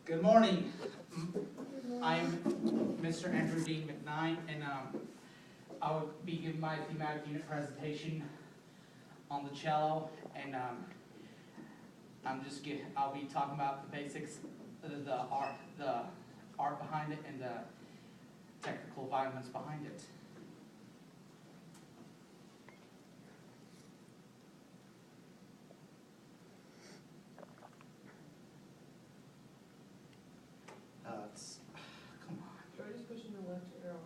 Good morning. I'm Mr. Andrew Dean McKnight, and I will be giving my thematic unit presentation on the cello, and I'll be talking about the basics, the art behind it, and the technical violence behind it. Come on. Try just pushing the left arrow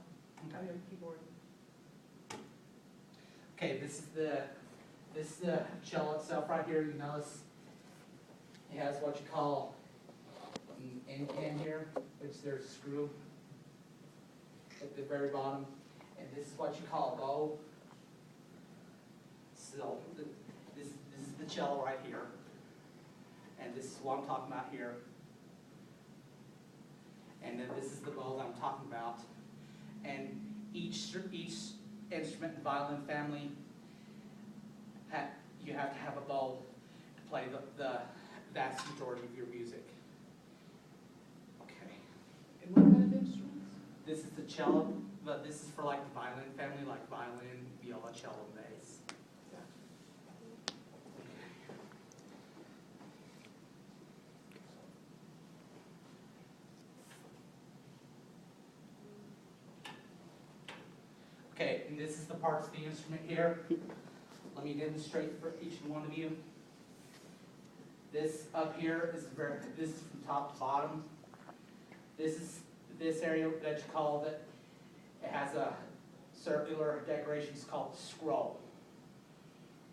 on your keyboard. Okay, this is the cello itself right here. You notice it has what you call an end pin here, which there's a screw at the very bottom, and this is what you call a bow. So this is the cello right here, and this is what I'm talking about here. And then this is the bow that I'm talking about. And each instrument in the violin family, you have to have a bow to play the vast majority of your music. Okay. And what kind of instruments? This is the cello, but this is for like the violin family, like violin, viola, cello, and bass. Okay, and this is the parts of the instrument here. Let me demonstrate for each one of you. This up here is this is from top to bottom. This is this area that you call it has a circular decoration. It's called the scroll,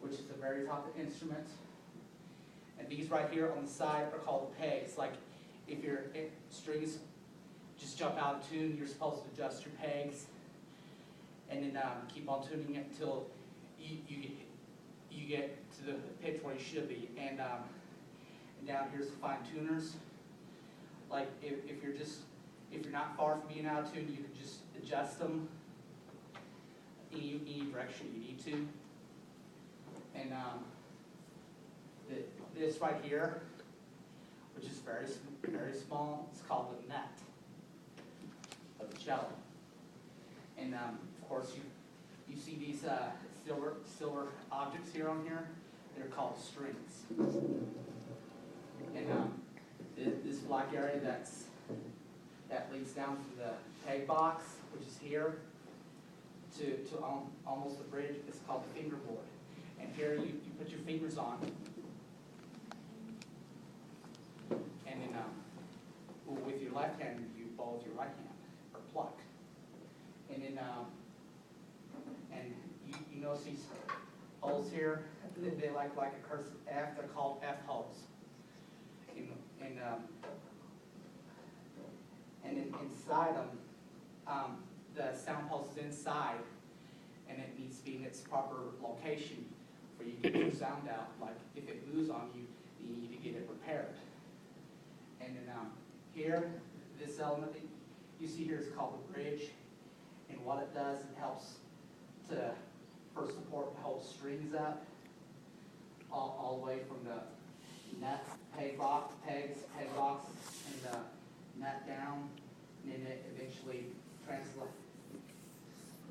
which is the very top of the instrument. And these right here on the side are called pegs. Like if your strings just jump out of tune, you're supposed to adjust your pegs. And then keep on tuning it until you get to the pitch where you should be. And down here's the fine tuners. Like if you're not far from being out of tune, you can just adjust them any direction you need to. And this right here, which is very small, it's called the net of the cello. And of course, you see these silver objects here on here. They're called strings. And this black area that leads down from the peg box, which is here, to almost the bridge, is called the fingerboard. And here you put your fingers on, and then with your left hand you bow with your right hand or pluck. And then, and you notice these holes here, they like a cursive F, they're called F holes. And then inside them, the sound pulse is inside, and it needs to be in its proper location for you to get your sound out. Like if it moves on you, you need to get it repaired. And then here, this element that you see here is called the bridge. And what it does, it helps to first support the whole strings up, all the way from the nut, peg box, and the nut down, and then it eventually translates.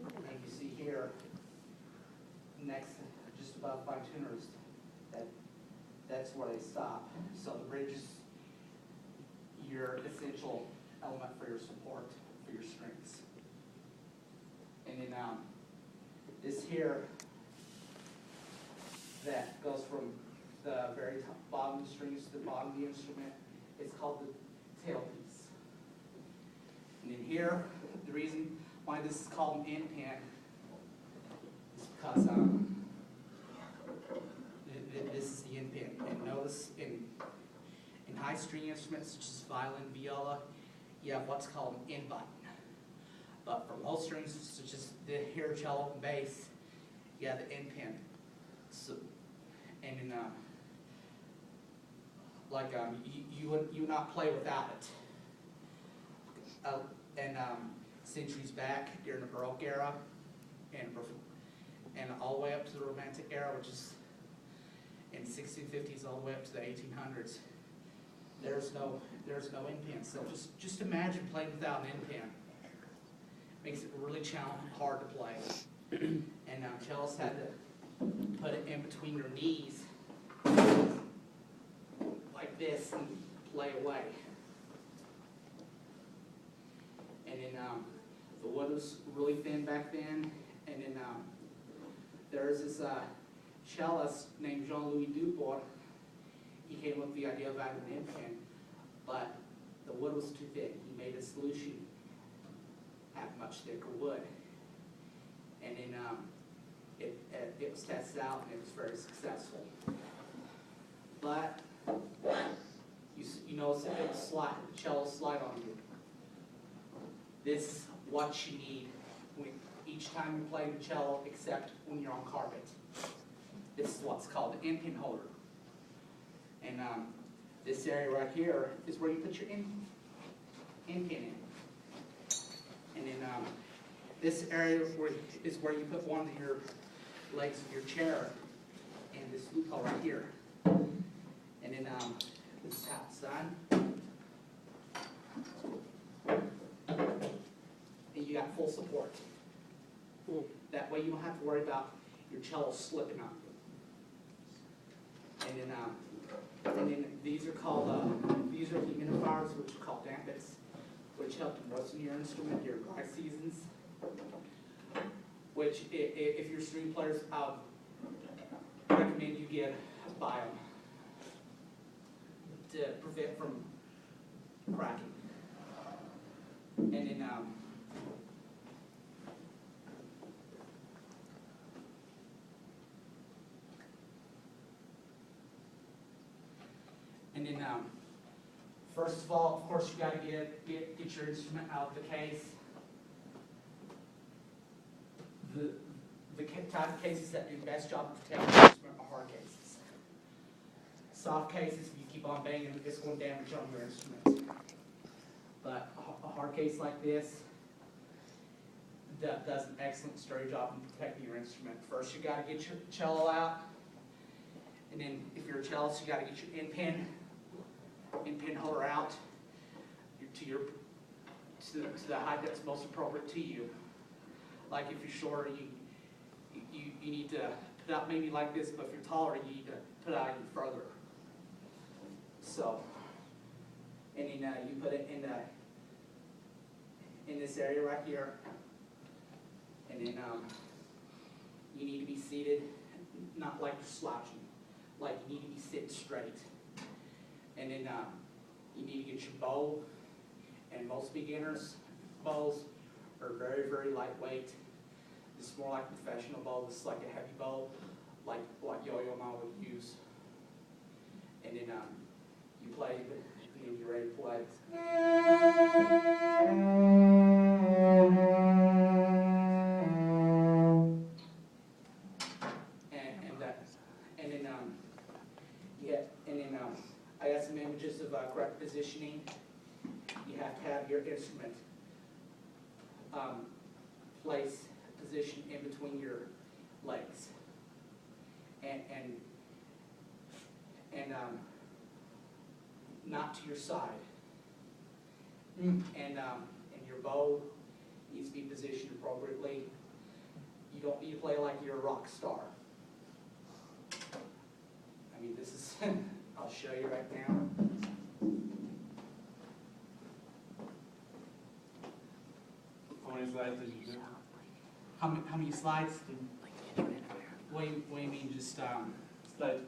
And you see here, next, just above fine tuners, that's where they stop. So the bridge is your essential element for your support for your strings. And then this here, that goes from the very top, bottom of the strings to the bottom of the instrument, it's called the tailpiece. And then here, the reason why this is called an end pin is because this is the end pin. And notice in high string instruments such as violin, viola, you have what's called an end button. But for most strings, such as the here, cello, and bass, you have the end pin. So, and then, you would not play without it. And centuries back during the Baroque era, and all the way up to the Romantic era, which is in the 1650s, all the way up to the 1800s, there's no end pin. So just imagine playing without an end pin. Makes it really hard to play. And cellists had to put it in between their knees like this and play away. And then the wood was really thin back then. And then there's this cellist named Jean-Louis Duport. He came up with the idea of adding an end pin, but the wood was too thick. He made a solution have much thicker wood. And then it was tested out and it was very successful. But you notice it will slide, the cello slide on you. This is what you need each time you play the cello, except when you're on carpet. This is what's called the end pin holder. And this area right here is where you put your end pin in. And then this area is where you put one of your legs of your chair, and this loophole right here. And then this is how it's done. And you got full support. That way you don't have to worry about your cello slipping up. And then these are called humidifiers, which are called dampers, which help to moisten your instrument during dry seasons. Which, if you're string players, I recommend you buy them to prevent from cracking. And then first of all, of course, you got to get your instrument out of the case. The type of cases that do the best job of protecting your instrument are hard cases. Soft cases, if you keep on banging, it's going to damage on your instrument. But a hard case like this does an excellent sturdy job in protecting your instrument. First, you got to get your cello out, and then if you're a cellist, you got to get your end pin holder out to the height that's most appropriate to you. Like if you're shorter, you need to put out maybe like this, but if you're taller, you need to put out even further. So, and then you put it in this area right here, and then you need to be seated, not like you're slouching, like you need to be sitting straight. And then you need to get your bow, and most beginners' bows are very, very lightweight. This is more like a professional bow. This is like a heavy bow, like what Yo-Yo Ma would use. And then you play, and then you're ready to play. I got some images of correct positioning. You have to have your instrument position in between your legs, and not to your side. And your bow needs to be positioned appropriately. You don't need to play like you're a rock star. I mean, this is. I'll show you right now. How many slides did you do? How many slides? What do you mean? Just Slides.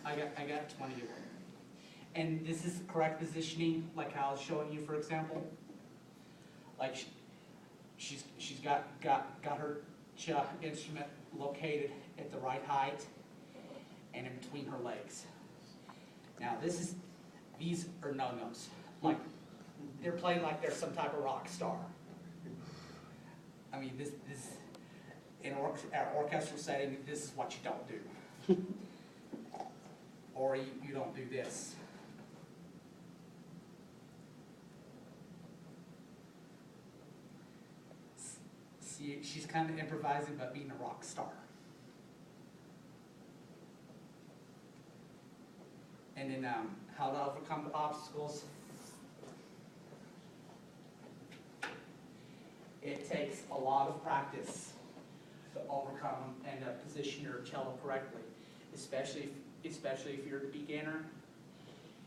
I got 20 of them. And this is the correct positioning, like how I was showing you, for example. Like she's got her instrument located at the right height and in between her legs. Now these are no-nos. Like they're playing like they're some type of rock star. I mean, this in an orchestral setting, this is what you don't do. Or you don't do this. See, she's kind of improvising, but being a rock star. And then how to overcome the obstacles. It takes a lot of practice to overcome and position your cello correctly, especially if you're a beginner.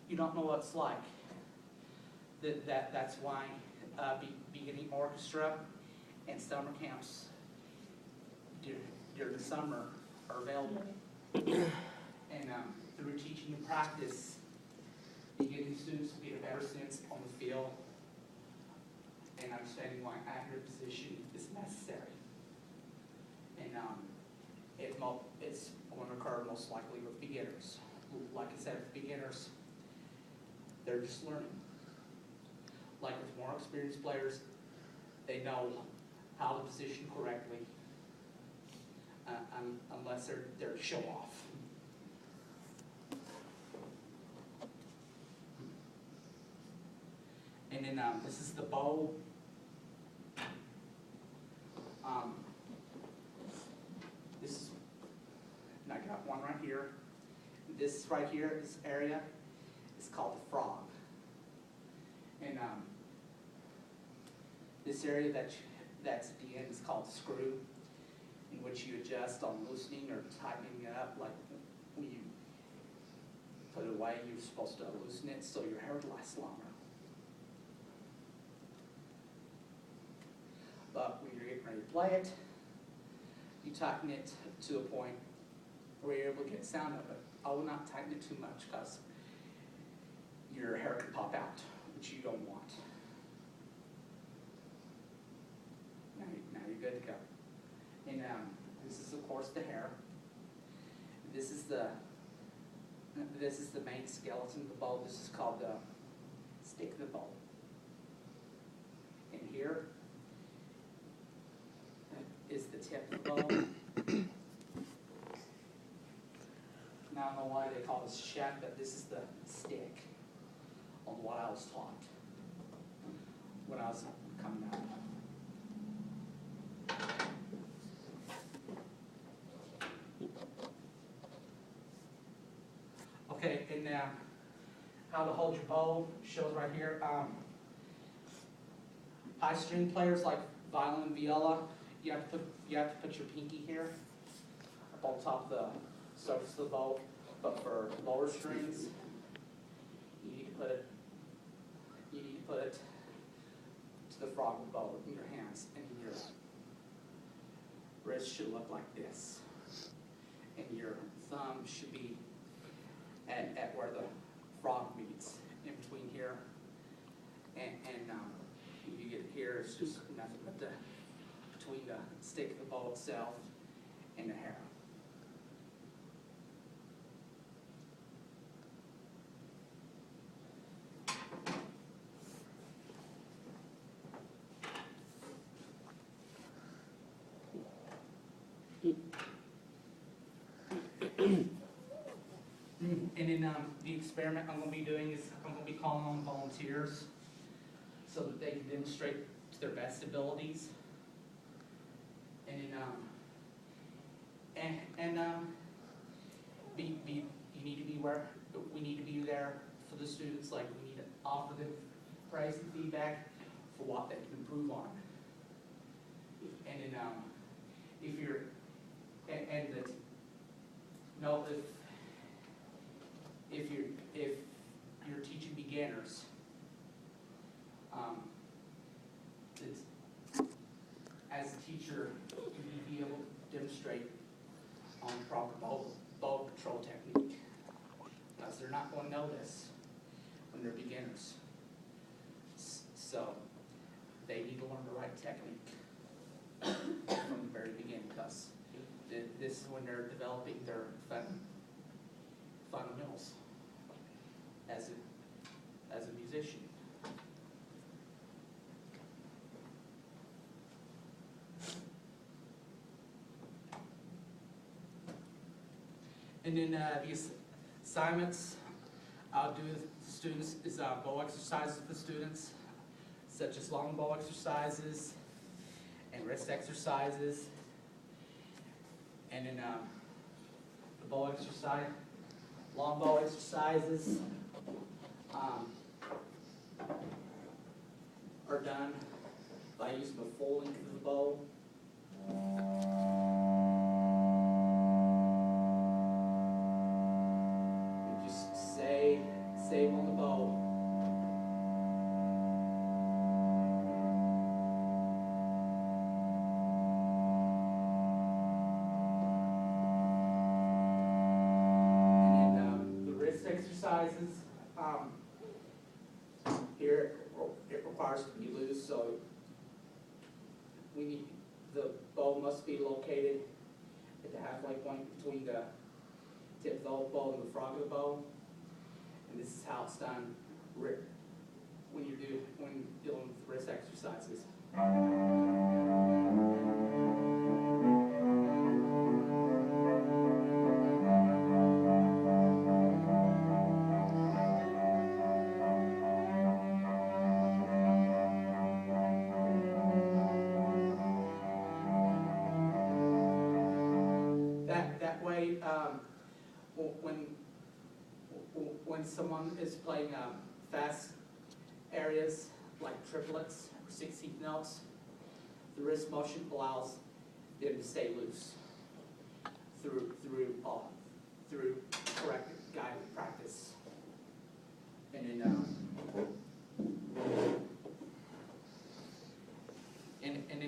You don't know what it's like. That's why beginning orchestra and summer camps during the summer are available. And through teaching and practice, beginning students will get a better sense on the field and understanding why accurate position is necessary. And it's going to occur most likely with beginners. Like I said, with beginners, they're just learning. Like with more experienced players, they know how to position correctly, unless they're to show off. And then this is the bow. And I got one right here. This right here, this area, is called the frog. And this area that's at the end is called the screw, in which you adjust on loosening or tightening it up. Like when you put it away, you're supposed to loosen it so your hair lasts longer. But when you're getting ready to play it, you tighten it to a point where you're able to get sound of it. I will not tighten it too much because your hair can pop out, which you don't want. Now you're good to go. And this is of course the hair. This is the main skeleton of the bow. This is called the stick of the bow. And here is the tip of the bow. Now I don't know why they call this shaft, but this is the stick on what I was taught when I was coming out. Okay, and now how to hold your bow shows right here. High string players like violin and viola, you have to put your pinky here up on top of the surface of the bow. But for lower strings, you need to put it to the frog of the bow in your hands, and your wrist should look like this, and your thumb should be at where the frog meets, in between here, and you get here, it's just nothing but between the stick of the bow itself and the hair. And then the experiment I'm going to be doing is I'm going to be calling on volunteers so that they can demonstrate to their best abilities. And then you need to be where we need to be there for the students. Like we need to offer them praise and feedback for what they can improve on. And then if you're if you're teaching beginners, as a teacher, you need to be able to demonstrate on proper bow control technique, because they're not going to know this when they're beginners. So they need to learn the right technique from the very beginning, because this is when they're developing their fundamentals as a musician. And then the assignments I'll do with the students is bow exercises with the students, such as long bow exercises and wrist exercises. And then the bow exercise long bow exercises are done by using the full length of the bow. And just save on the bow. And then the wrist exercises, here it requires to be loose, so the bow must be located at the halfway point between the tip of the bow and the frog of the bow. And this is how it's done when dealing with wrist exercises. That way, when someone is playing fast areas like triplets or 16th notes, the wrist motion allows them to stay loose through correct guided practice. And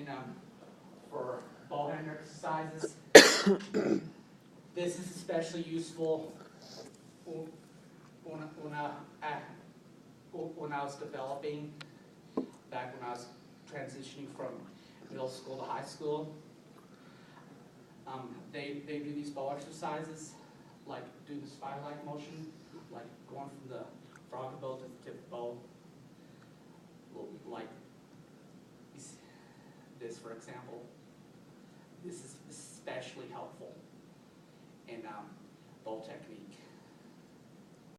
then for ball hand exercises, this is especially useful when I was developing, back when I was transitioning from middle school to high school. They do these bow exercises, like do the spider-like motion, like going from the frog bow to the tip of the bow. Like this, for example. This is especially helpful in bow technique.